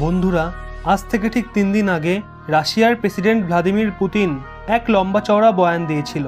বন্ধুরা, আজ থেকে ঠিক 3 দিন আগে রাশিয়ার প্রেসিডেন্ট ভ্লাদিমির পুতিন এক লম্বা চওড়া বয়ান দিয়েছিল,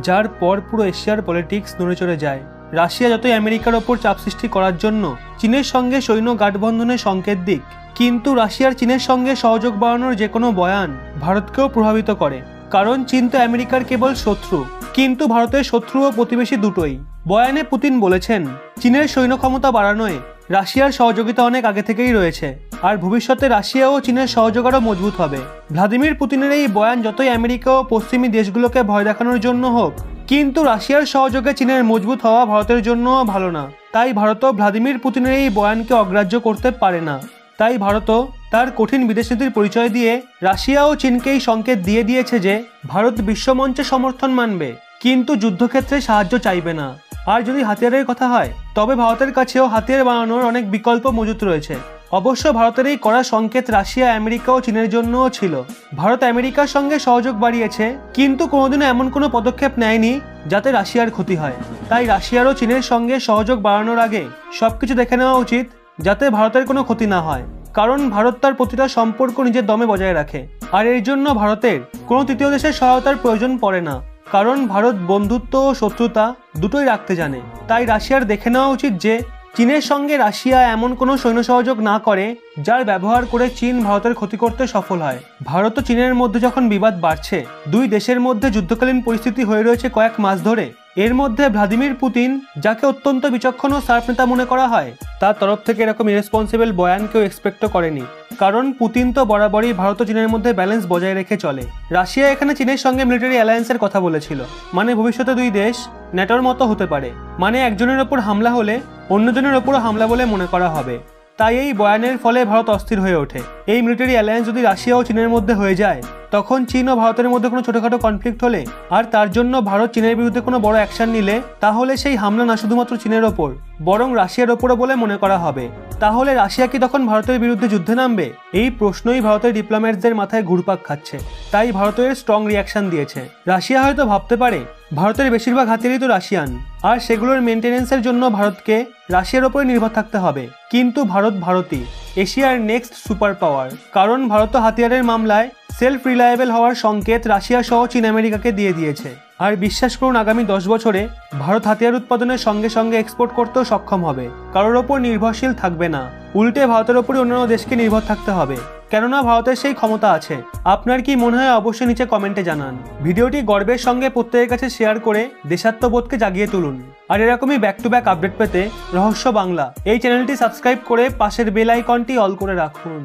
যার পর পুরো এশিয়ার পলিটিক্স নড়েচড়ে যায়। রাশিয়া যতই আমেরিকার ওপর চাপ সৃষ্টি করার জন্য চীনের সঙ্গে সৈন্য গাঠবন্ধনের সংকেত দিক, কিন্তু রাশিয়ার চীনের সঙ্গে সহযোগ বাড়ানোর যে কোনো বয়ান ভারতকেও প্রভাবিত করে। কারণ চীন তো আমেরিকার কেবল শত্রু, কিন্তু ভারতের শত্রু ও প্রতিবেশী দুটোই। বয়ানে পুতিন বলেছেন, চীনের সৈন্য ক্ষমতা বাড়ানোয় রাশিয়ার সহযোগিতা অনেক আগে থেকেই রয়েছে, আর ভবিষ্যতে রাশিয়া ও চীনের সহযোগ আরও মজবুত হবে। ভ্লাদিমির পুতিনের এই বয়ান যতই আমেরিকা ও পশ্চিমী দেশগুলোকে ভয় দেখানোর জন্য হোক, কিন্তু রাশিয়ার সহযোগে চীনের মজবুত হওয়া ভারতের জন্য ভালো না। তাই ভারতও ভ্লাদিমির পুতিনের এই বয়ানকে অগ্রাহ্য করতে পারে না। তাই ভারতও তার কঠিন বিদেশনীতির পরিচয় দিয়ে রাশিয়া ও চীনকে এই সংকেত দিয়ে দিয়েছে যে ভারত বিশ্বমঞ্চে সমর্থন মানবে, কিন্তু যুদ্ধক্ষেত্রে সাহায্য চাইবে না। আর যদি হাতিয়ারের কথা হয়, তবে ভারতের কাছেও হাতিয়ার বানানোর অনেক বিকল্প মজুত রয়েছে। অবশ্য ভারতের এই কড়া সংকেত রাশিয়া, আমেরিকা ও চীনের জন্যও ছিল। ভারত আমেরিকার সঙ্গে সহযোগ বাড়িয়েছে, কিন্তু কোনোদিনও এমন কোনো পদক্ষেপ নেয়নি যাতে রাশিয়ার ক্ষতি হয়। তাই রাশিয়ার ও চীনের সঙ্গে সহযোগ বাড়ানোর আগে সবকিছু দেখে নেওয়া উচিত, যাতে ভারতের কোনো ক্ষতি না হয়। কারণ ভারত তার প্রতিটা সম্পর্ক নিজের দমে বজায় রাখে, আর এর জন্য ভারতের কোনো তৃতীয় দেশের সহায়তার প্রয়োজন পড়ে না। কারণ ভারত বন্ধুত্ব ও শত্রুতা দুটোই রাখতে জানে। তাই রাশিয়ার দেখে নেওয়া উচিত যে চীনের সঙ্গে রাশিয়া এমন কোনো সৈন্য সহযোগ না করে যার ব্যবহার করে চীন ভারতের ক্ষতি করতে সফল হয়। ভারত ও চীনের মধ্যে যখন বিবাদ বাড়ছে, দুই দেশের মধ্যে যুদ্ধকালীন পরিস্থিতি হয়ে রয়েছে কয়েক মাস ধরে, এর মধ্যে ভ্লাদিমির পুতিন, যাকে অত্যন্ত বিচক্ষণ ও শার্প নেতা মনে করা হয়, তার তরফ থেকে এরকম ইরেসপন্সিবল বয়ান কেউ এক্সপেক্টও করেনি। কারণ পুতিন তো বরাবরই ভারত ও চীনের মধ্যে ব্যালেন্স বজায় রেখে চলে। রাশিয়া এখানে চীনের সঙ্গে মিলিটারি অ্যালায়েন্সের কথা বলেছিল, মানে ভবিষ্যতে দুই দেশ ন্যাটোর মতো হতে পারে, মানে একজনের ওপর হামলা হলে অন্যজনের ওপরও হামলা বলে মনে করা হবে। তাই এই বয়ানের ফলে ভারত অস্থির হয়ে ওঠে। এই মিলিটারি অ্যালায়েন্স যদি রাশিয়া ও চীনের মধ্যে হয়ে যায়, তখন চীন ও ভারতের মধ্যে কোনো ছোটখাটো কনফ্লিক্ট হলে, আর তার জন্য ভারত চীনের বিরুদ্ধে কোনো বড় অ্যাকশন নিলে, তাহলে সেই হামলা না শুধুমাত্র চীনের ওপর, বরং রাশিয়ার ওপরও বলে মনে করা হবে। তাহলে রাশিয়া কি তখন ভারতের বিরুদ্ধে যুদ্ধে নামবে? এই প্রশ্নই ভারতের ডিপ্লোম্যাটসদের মাথায় ঘুরপাক খাচ্ছে। তাই ভারতের স্ট্রং রিয়াকশন দিয়েছে। রাশিয়া হয়তো ভাবতে পারে ভারতের বেশিরভাগ হাতিয়ারই তো রাশিয়ান, আর সেগুলোর মেনটেনেন্সের জন্য ভারতকে রাশিয়ার ওপরে নির্ভর থাকতে হবে। কিন্তু ভারত ভারতই এশিয়ার নেক্সট সুপার পাওয়ার। কারণ ভারত হাতিয়ারের মামলায় সেলফ রিলায়েবল হওয়ার সংকেত রাশিয়া সহ চীন আমেরিকাকে দিয়ে দিয়েছে। আর বিশ্বাস করুন, আগামী 10 বছরে ভারত হাতিয়ার উৎপাদনের সঙ্গে সঙ্গে এক্সপোর্ট করতেও সক্ষম হবে। কারোর ওপর নির্ভরশীল থাকবে না, উল্টে ভারতের ওপরই অন্যান্য দেশকে নির্ভর থাকতে হবে, কেননা ভারতের সেই ক্ষমতা আছে। আপনার কি মনে হয় অবশ্যই নিচে কমেন্টে জানান। ভিডিওটি গর্বের সঙ্গে প্রত্যেকের কাছে শেয়ার করে দেশাত্মবোধকে জাগিয়ে তুলুন। আর এরকমই ব্যাক টু ব্যাক আপডেট পেতে রহস্য বাংলা এই চ্যানেলটি সাবস্ক্রাইব করে পাশের বেল আইকনটি অল করে রাখুন।